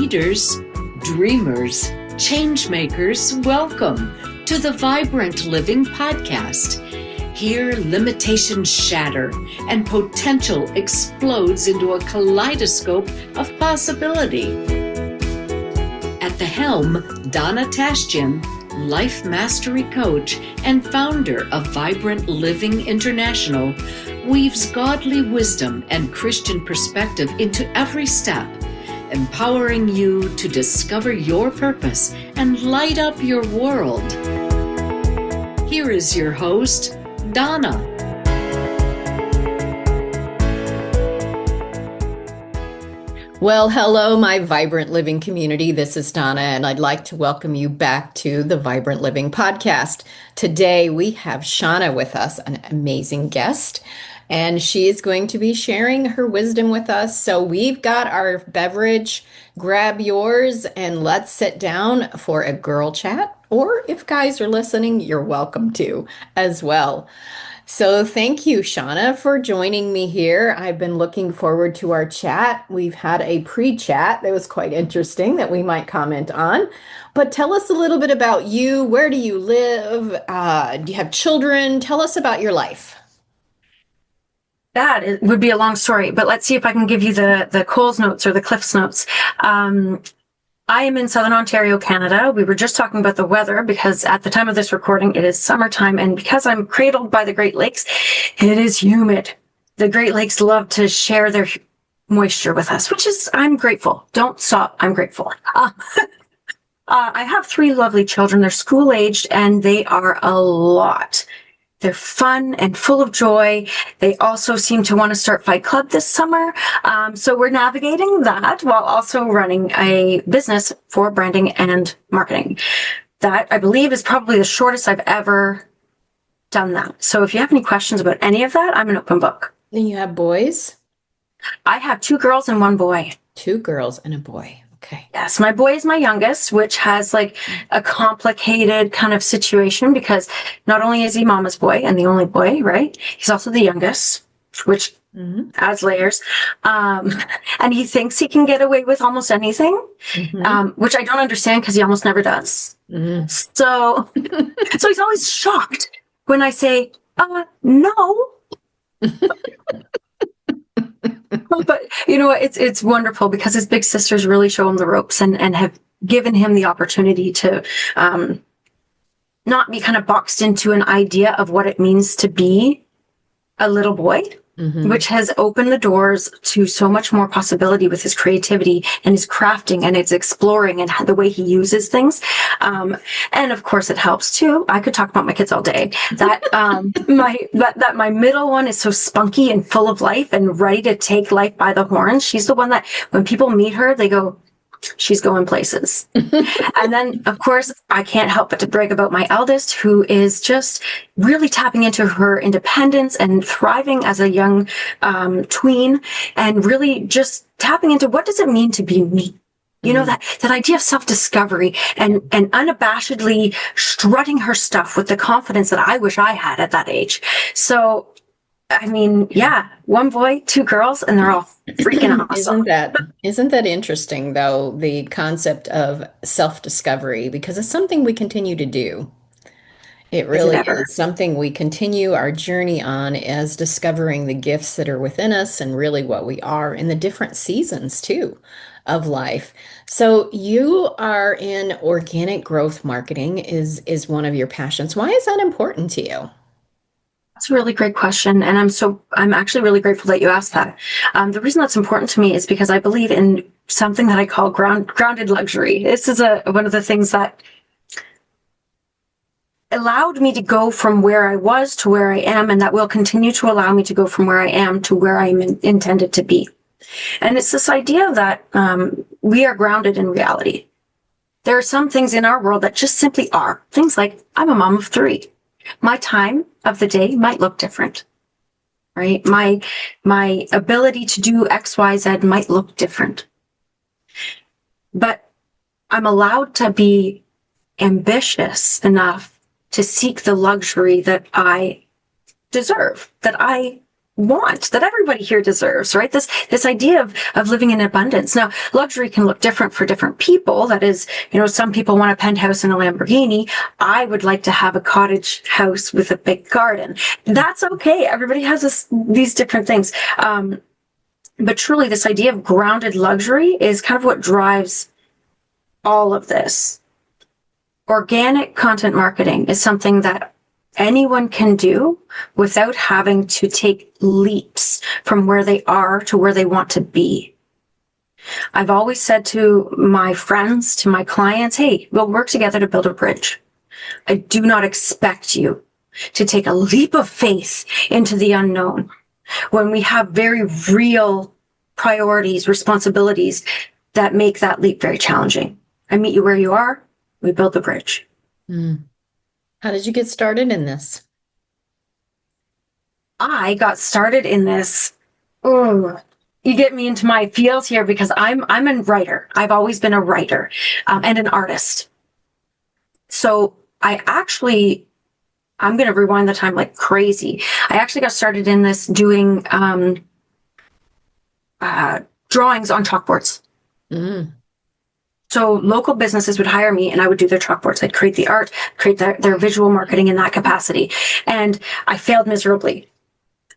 leaders, dreamers, changemakers, welcome to the Vibrant Living Podcast. Here, limitations shatter and potential explodes into a kaleidoscope of possibility. At the helm, Donna Tashjian, life mastery coach and founder of Vibrant Living International, weaves godly wisdom and Christian perspective into every step, empowering you to discover your purpose and light up your world. Here is your host, Donna. Well, hello, my Vibrant Living community. This is Donna, and I'd like to welcome you back to the Vibrant Living Podcast. Today, we have Shauna with us, an amazing guest, and she is going to be sharing her wisdom with us. So we've got our beverage. Grab yours, and let's sit down for a girl chat. Or if guys are listening, you're welcome to as well. So thank you, Shauna, for joining me here. I've been looking forward to our chat. We've had a pre-chat that was quite interesting that we might comment on. But tell us a little bit about you. Where do you live? Do you have children? Tell us about your life. That would be a long story, but let's see if I can give you the Coles notes or the Cliffs notes. I am in Southern Ontario, Canada. We were just talking about the weather because at the time of this recording, it is summertime. And because I'm cradled by the Great Lakes, it is humid. The Great Lakes love to share their moisture with us, which is, I'm grateful. Don't stop. I'm grateful. I have 3 lovely children. They're school-aged and they are a lot. They're fun and full of joy. They also seem to want to start Fight Club this summer. So we're navigating that while also running a business for branding and marketing. That, I believe, is probably the shortest I've ever done that. So if you have any questions about any of that, I'm an open book. And you have boys? I have 2 girls and 1 boy. 2 girls and a boy. Okay. Yes, my boy is my youngest, which has like a complicated kind of situation because not only is he mama's boy and the only boy, right? He's also the youngest, which adds layers. And he thinks he can get away with almost anything, which I don't understand because he almost never does. So he's always shocked when I say, no. But you know what? It's wonderful because his big sisters really show him the ropes and have given him the opportunity to not be kind of boxed into an idea of what it means to be a little boy, which has opened the doors to so much more possibility with his creativity and his crafting and his exploring and the way he uses things. And of course it helps too. I could talk about my kids all day. That my middle one is so spunky and full of life and ready to take life by the horns. She's the one that when people meet her, they go, she's going places. And then, of course, I can't help but to brag about my eldest, who is just really tapping into her independence and thriving as a young tween and really just tapping into what does it mean to be me? You know, that idea of self-discovery and unabashedly strutting her stuff with the confidence that I wish I had at that age. So, I mean, yeah, 1 boy, 2 girls, and they're all freaking awesome. Isn't that interesting, though, the concept of self-discovery, because it's something we continue to do. It really is something we continue our journey on as discovering the gifts that are within us and really what we are in the different seasons, too, of life. So you are in organic growth marketing is one of your passions. Why is that important to you? That's a really great question. And I'm actually really grateful that you asked that. The reason that's important to me is because I believe in something that I call grounded luxury. This is one of the things that allowed me to go from where I was to where I am, and that will continue to allow me to go from where I am to where I'm intended to be. And it's this idea that we are grounded in reality. There are some things in our world that just simply are. Things like, I'm a mom of 3. My time of the day might look different, right? My ability to do X, Y, Z might look different. But I'm allowed to be ambitious enough to seek the luxury that I deserve, that I want, that everybody here deserves, right? This idea of living in abundance. Now, luxury can look different for different people. That is, some people want a penthouse and a Lamborghini. I would like to have a cottage house with a big garden. That's okay. Everybody has these different things. But truly, this idea of grounded luxury is kind of what drives all of this. Organic content marketing is something that anyone can do without having to take leaps from where they are to where they want to be. I've always said to my friends, to my clients, hey, we'll work together to build a bridge. I do not expect you to take a leap of faith into the unknown when we have very real priorities, responsibilities that make that leap very challenging. I meet you where you are. We build the bridge. Mm. How did you get started in this? I got started in this. Oh, you get me into my feels here because I'm a writer. I've always been a writer and an artist. So I'm going to rewind the time like crazy. I actually got started in this doing drawings on chalkboards. Mm. So local businesses would hire me and I would do their chalkboards. I'd create the art, create their visual marketing in that capacity. And I failed miserably.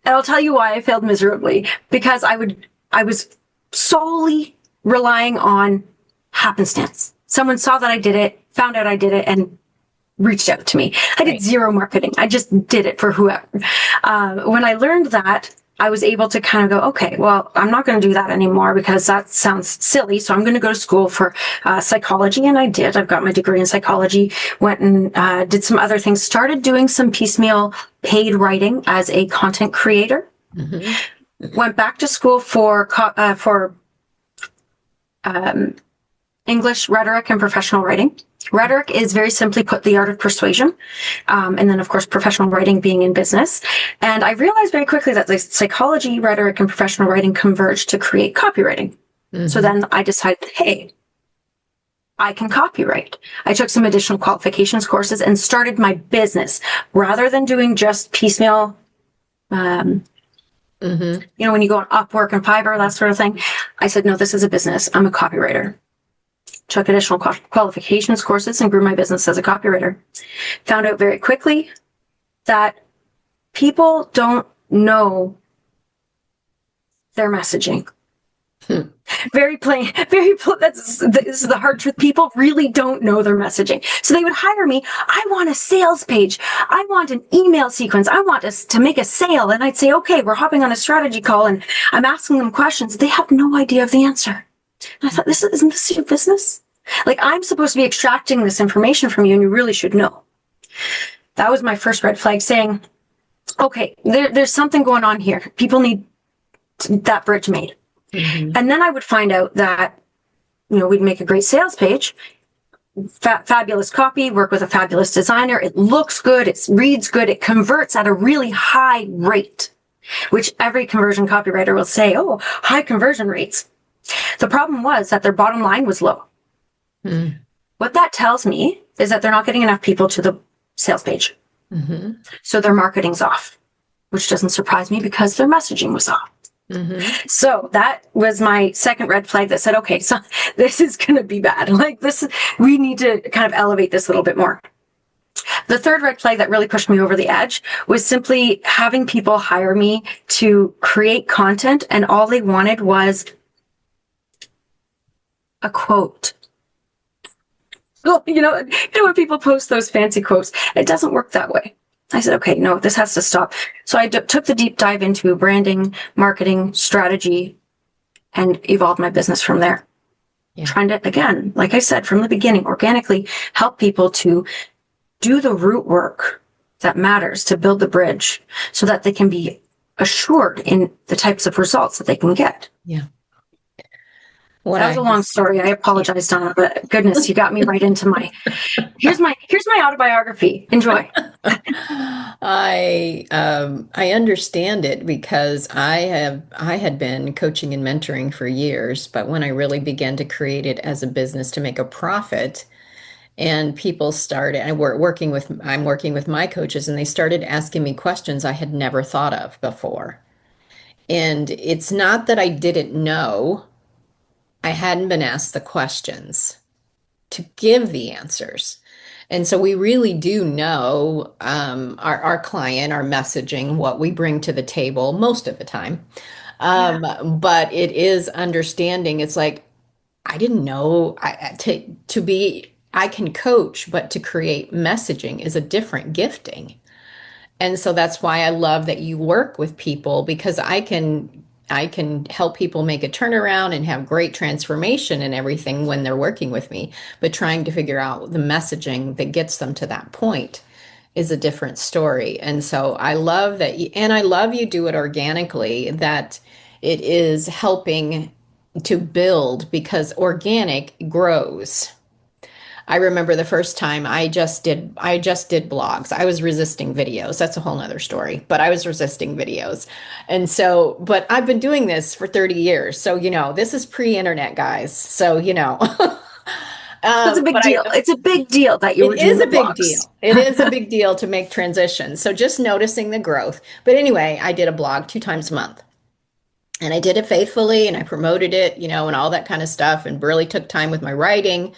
And I'll tell you why I failed miserably. Because I was solely relying on happenstance. Someone saw that I did it, found out I did it, and reached out to me. I did zero marketing. I just did it for whoever. When I learned that, I was able to kind of go, okay, well, I'm not going to do that anymore because that sounds silly. So I'm going to go to school for psychology. And I did. I've got my degree in psychology, went and did some other things, started doing some piecemeal paid writing as a content creator. Mm-hmm. Went back to school for English, rhetoric, and professional writing. Rhetoric is very simply put the art of persuasion. And then, of course, professional writing being in business. And I realized very quickly that the psychology, rhetoric, and professional writing converged to create copywriting. Mm-hmm. So then I decided, hey, I can copyright. I took some additional qualifications courses and started my business rather than doing just piecemeal, mm-hmm. When you go on Upwork and Fiverr, that sort of thing. I said, no, this is a business. I'm a copywriter. Took additional qualifications courses and grew my business as a copywriter. Found out very quickly that people don't know their messaging. Very plain, this is the hard truth. People really don't know their messaging. So they would hire me. I want a sales page. I want an email sequence. I want us to make a sale. And I'd say, okay, we're hopping on a strategy call and I'm asking them questions. They have no idea of the answer. And I thought, isn't this your business? Like, I'm supposed to be extracting this information from you and you really should know. That was my first red flag, saying, okay, there's something going on here. People need that bridge made. Mm-hmm. And then I would find out that, we'd make a great sales page, fabulous copy, work with a fabulous designer. It looks good. It reads good. It converts at a really high rate, which every conversion copywriter will say, oh, high conversion rates. The problem was that their bottom line was low. Mm. What that tells me is that they're not getting enough people to the sales page. Mm-hmm. So their marketing's off, which doesn't surprise me because their messaging was off. Mm-hmm. So that was my second red flag that said, okay, so this is going to be bad. We need to kind of elevate this a little bit more. The third red flag that really pushed me over the edge was simply having people hire me to create content, and all they wanted was a quote. Well, when people post those fancy quotes, it doesn't work that way. I said, okay, no, this has to stop. So I took the deep dive into branding, marketing, strategy, and evolved my business from there. Yeah. Trying to, again, like I said, from the beginning, organically help people to do the root work that matters to build the bridge so that they can be assured in the types of results that they can get. Yeah. That was a long story. I apologize, Donna, but goodness, you got me right into here's my autobiography. Enjoy. I understand it because I had been coaching and mentoring for years, but when I really began to create it as a business to make a profit, and people started, I'm working with my coaches, and they started asking me questions I had never thought of before. And it's not that I didn't know, I hadn't been asked the questions to give the answers. And so we really do know our client, our messaging, what we bring to the table most of the time. Yeah. But it is understanding. It's like, I didn't know to be, I can coach, but to create messaging is a different gifting. And so that's why I love that you work with people because I can help people make a turnaround and have great transformation and everything when they're working with me. But trying to figure out the messaging that gets them to that point is a different story. And so I love that and I love you do it organically, that it is helping to build because organic grows. I remember the first time I just did blogs. I was resisting videos. That's a whole nother story, but I was resisting videos. And so, but I've been doing this for 30 years. So, this is pre-internet, guys. So, So it's a big but deal. It's a big deal that you it were doing is the a big blogs. deal. It is a big deal to make transitions. So just noticing the growth. But anyway, I did a blog 2 times a month. And I did it faithfully and I promoted it, and all that kind of stuff and really took time with my writing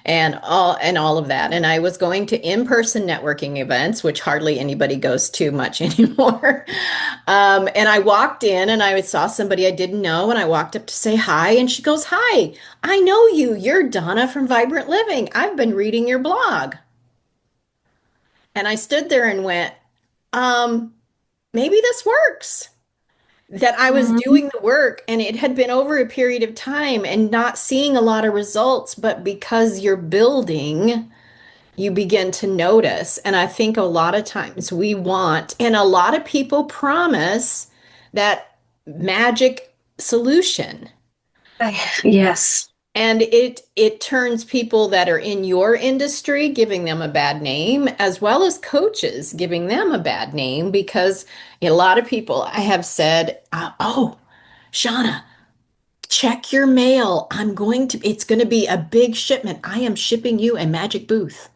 and all of that. And I was going to in-person networking events, which hardly anybody goes to much anymore. And I walked in and I saw somebody I didn't know, and I walked up to say hi, and she goes, "Hi, I know you. You're Donna from Vibrant Living. I've been reading your blog." And I stood there and went, um, maybe this works. That I was Mhm. doing the work and it had been over a period of time and not seeing a lot of results, but because you're building, you begin to notice. And I think a lot of times we want, and a lot of people promise that magic solution. Yes. And it turns people that are in your industry, giving them a bad name, as well as coaches giving them a bad name, because a lot of people I have said, "Oh, Shauna, check your mail. It's going to be a big shipment. I am shipping you a magic booth.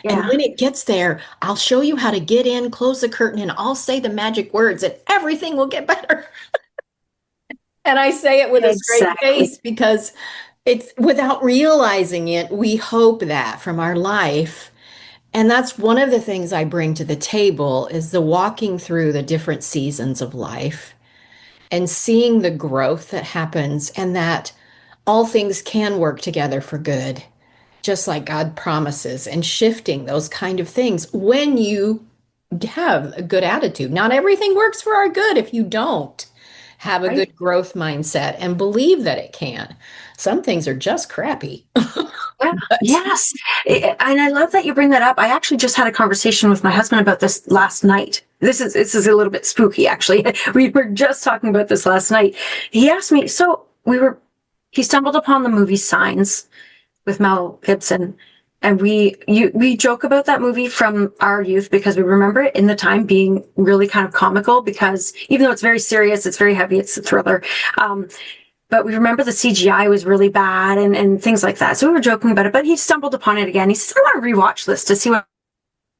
And Yeah. when it gets there, I'll show you how to get in, close the curtain, and I'll say the magic words, and everything will get better." And I say it with a straight Exactly. face because it's without realizing it, we hope that from our life. And that's one of the things I bring to the table is the walking through the different seasons of life and seeing the growth that happens and that all things can work together for good, just like God promises, and shifting those kind of things when you have a good attitude. Not everything works for our good if you don't have a Right. good growth mindset and believe that it can. Some things are just crappy. Yeah. But Yes. And I love that you bring that up. I actually just had a conversation with my husband about this last night. This is a little bit spooky, actually. We were just talking about this last night. He asked me, he stumbled upon the movie Signs with Mel Gibson. And we joke about that movie from our youth because we remember it in the time being really kind of comical because even though it's very serious, it's very heavy, it's a thriller. Um, but we remember the CGI was really bad and things like that. So we were joking about it, but he stumbled upon it again. He says, "I want to rewatch this to see what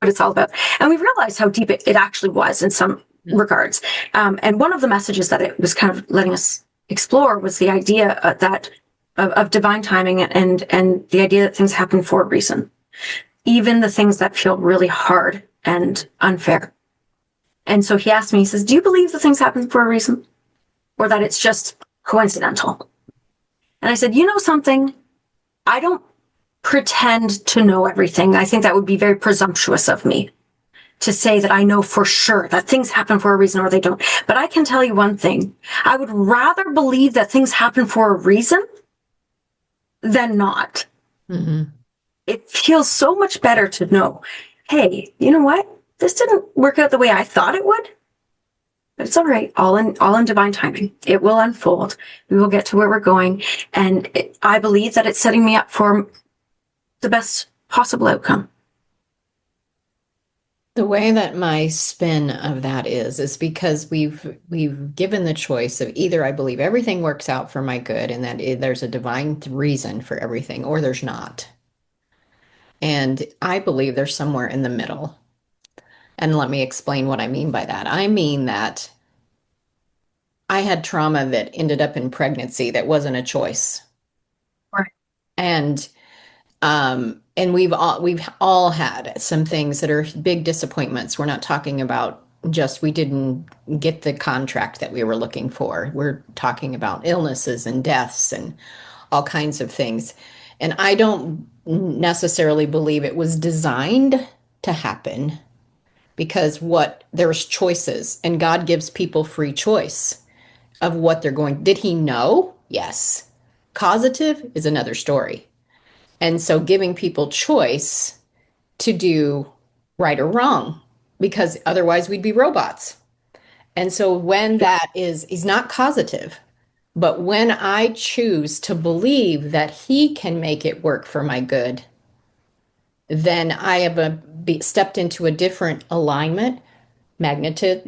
it's all about." And we realized how deep it actually was in some regards. And one of the messages that it was kind of letting us explore was the idea that of divine timing and the idea that things happen for a reason, even the things that feel really hard and unfair. And so he asked me, he says, "Do you believe that things happen for a reason or that it's just coincidental?" And I said, "You know something? I don't pretend to know everything. I think that would be very presumptuous of me to say that I know for sure that things happen for a reason or they don't. But I can tell you one thing. I would rather believe that things happen for a reason than not. Mhm. It feels so much better to know, hey, you know what? This didn't work out the way I thought it would. But it's all right. All in divine timing. It will unfold. We will get to where we're going. And I believe that it's setting me up for the best possible outcome." The way that my spin of that is because we've given the choice of either I believe everything works out for my good and that there's a divine reason for everything, or there's not. And I believe there's somewhere in the middle. And let me explain what I mean by that. I mean that I had trauma that ended up in pregnancy that wasn't a choice. Right. And we've all had some things that are big disappointments. We're not talking about just we didn't get the contract that we were looking for. We're talking about illnesses and deaths and all kinds of things. And I don't necessarily believe it was designed to happen because what there's choices and God gives people free choice of what they're going. Did he know? Yes. Causative is another story. And so giving people choice to do right or wrong, because otherwise we'd be robots. And so when that is, he's not causative, but when I choose to believe that he can make it work for my good, then I have stepped into a different alignment, magnetic,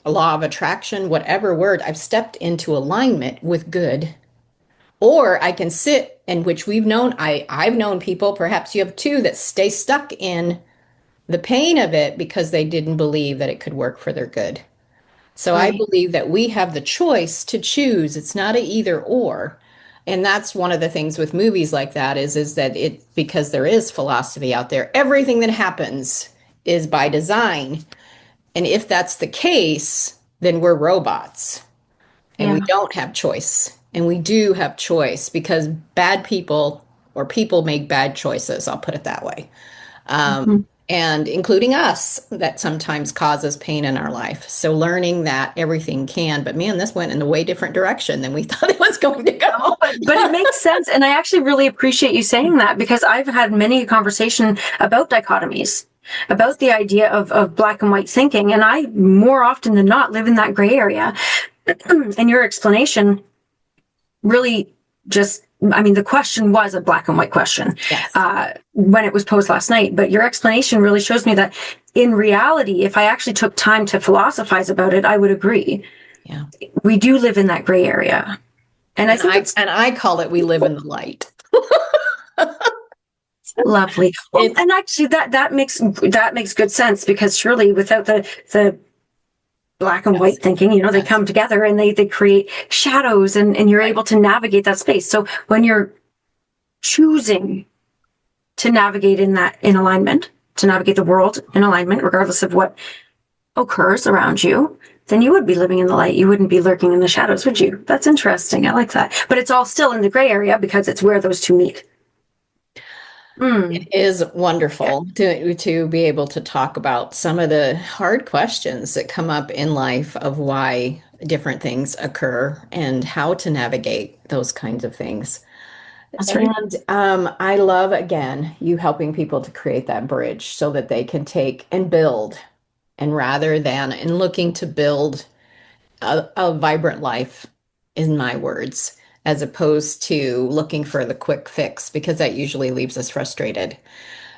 law of attraction, whatever word, I've stepped into alignment with good. Or I can sit, in which I've known people, perhaps you have too, that stay stuck in the pain of it because they didn't believe that it could work for their good. So I Right. believe that we have the choice to choose. It's not a either or. And that's one of the things with movies like that is that it, because there is philosophy out there, everything that happens is by design. And if that's the case, then we're robots and we Yeah. don't have choice. And we do have choice because bad people or people make bad choices. I'll put it that way. Mhm. And including us, that sometimes causes pain in our life. So learning that everything can, but man, this went in a way different direction than we thought it was going to No, go. but it makes sense. And I actually really appreciate you saying that because I've had many a conversation about dichotomies, about the idea of black and white thinking. And I more often than not live in that gray area. And your explanation really just, I mean, the question was a black and white question Yes. when it was posed last night, but your explanation really shows me that in reality, if I actually took time to philosophize about it, I would agree. Yeah. We do live in that gray area. And I think it's I call it we live in the light. lovely. Well, It's and actually that makes good sense because surely without the black and yes, white thinking, they yes. come together and they create shadows and you're Right. able to navigate that space. So when you're choosing to navigate in alignment, to navigate the world in alignment, regardless of what occurs around you, then you would be living in the light. You wouldn't be lurking in the shadows, would you? That's interesting. I like that. But it's all still in the gray area because it's where those two meet. It Mm. is Yeah, wonderful to be able to talk about some of the hard questions that come up in life of why different things occur and how to navigate those kinds of things. that's right. And I love, again, you helping people to create that bridge so that they can take and build. And rather than in looking to build a vibrant life, in my words, as opposed to looking for the quick fix, because that usually leaves us frustrated.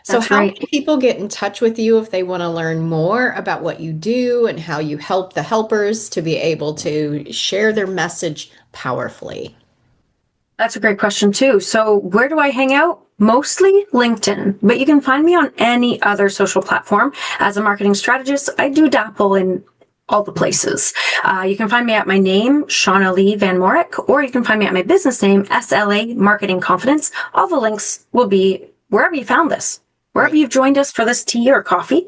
So, That's how right. can people get in touch with you if they want to learn more about what you do and how you help the helpers to be able to share their message powerfully? That's a great question too. So where do I hang out? Mostly LinkedIn, but you can find me on any other social platform. As a marketing strategist, I do dabble in all the places. You can find me at my name, Shauna Lee Van Mourik, or you can find me at my business name, SLA Marketing Confidence. All the links will be wherever you found this. Wherever Great. you've joined us for this tea or coffee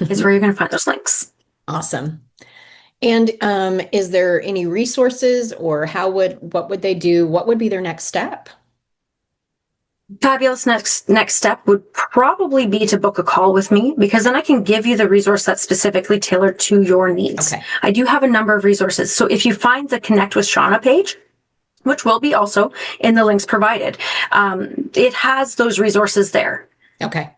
is where you're going to find those links. Awesome. And is there any resources or what would they do? What would be their next step? Fabulous. Next step would probably be to book a call with me because then I can give you the resource that's specifically tailored to your needs. Okay. I do have a number of resources. So if you find the Connect with Shauna page, which will be also in the links provided, it has those resources there. Okay.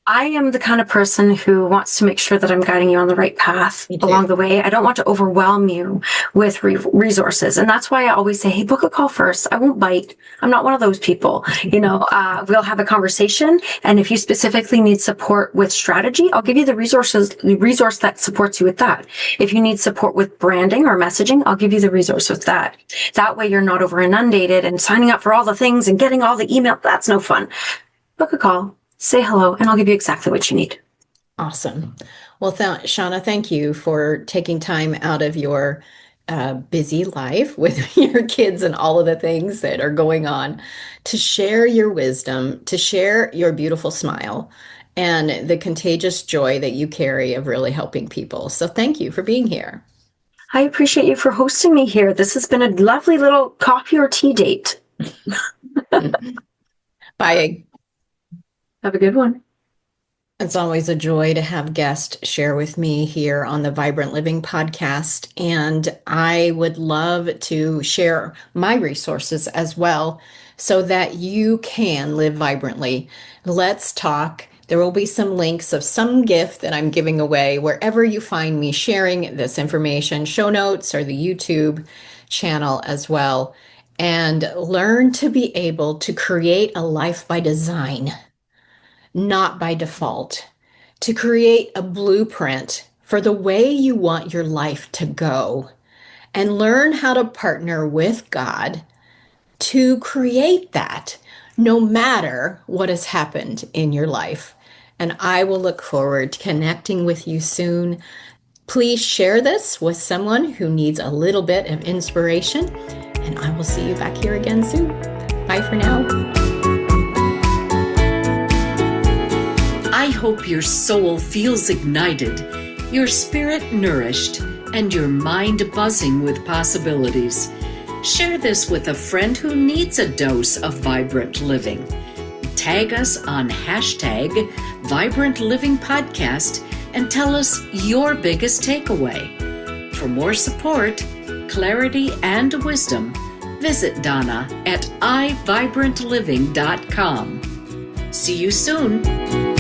I am the kind of person who wants to make sure that I'm guiding you on the right path Me too. along the way. I don't want to overwhelm you with resources. And that's why I always say, hey, book a call first. I won't bite. I'm not one of those people. We'll have a conversation. And if you specifically need support with strategy, I'll give you the resource that supports you with that. If you need support with branding or messaging, I'll give you the resource with that. That way you're not over inundated and signing up for all the things and getting all the email. That's no fun. Book a call. Say hello, and I'll give you exactly what you need. Awesome. Well, Shauna, thank you for taking time out of your busy life with your kids and all of the things that are going on, to share your wisdom, to share your beautiful smile and the contagious joy that you carry of really helping people. So thank you for being here. I appreciate you for hosting me here. This has been a lovely little coffee or tea date. Bye. Have a good one. It's always a joy to have guests share with me here on the Vibrant Living podcast. And I would love to share my resources as well so that you can live vibrantly. Let's talk. There will be some links of some gift that I'm giving away wherever you find me sharing this information, show notes or the YouTube channel as well. And learn to be able to create a life by design, not by default, to create a blueprint for the way you want your life to go, and learn how to partner with God to create that, no matter what has happened in your life. And I will look forward to connecting with you soon. Please share this with someone who needs a little bit of inspiration, and I will see you back here again soon. Bye for now. I hope your soul feels ignited, your spirit nourished, and your mind buzzing with possibilities. Share this with a friend who needs a dose of vibrant living. Tag us on hashtag Vibrant Living Podcast and tell us your biggest takeaway. For more support, clarity, and wisdom, visit Donna at iVibrantLiving.com. See you soon.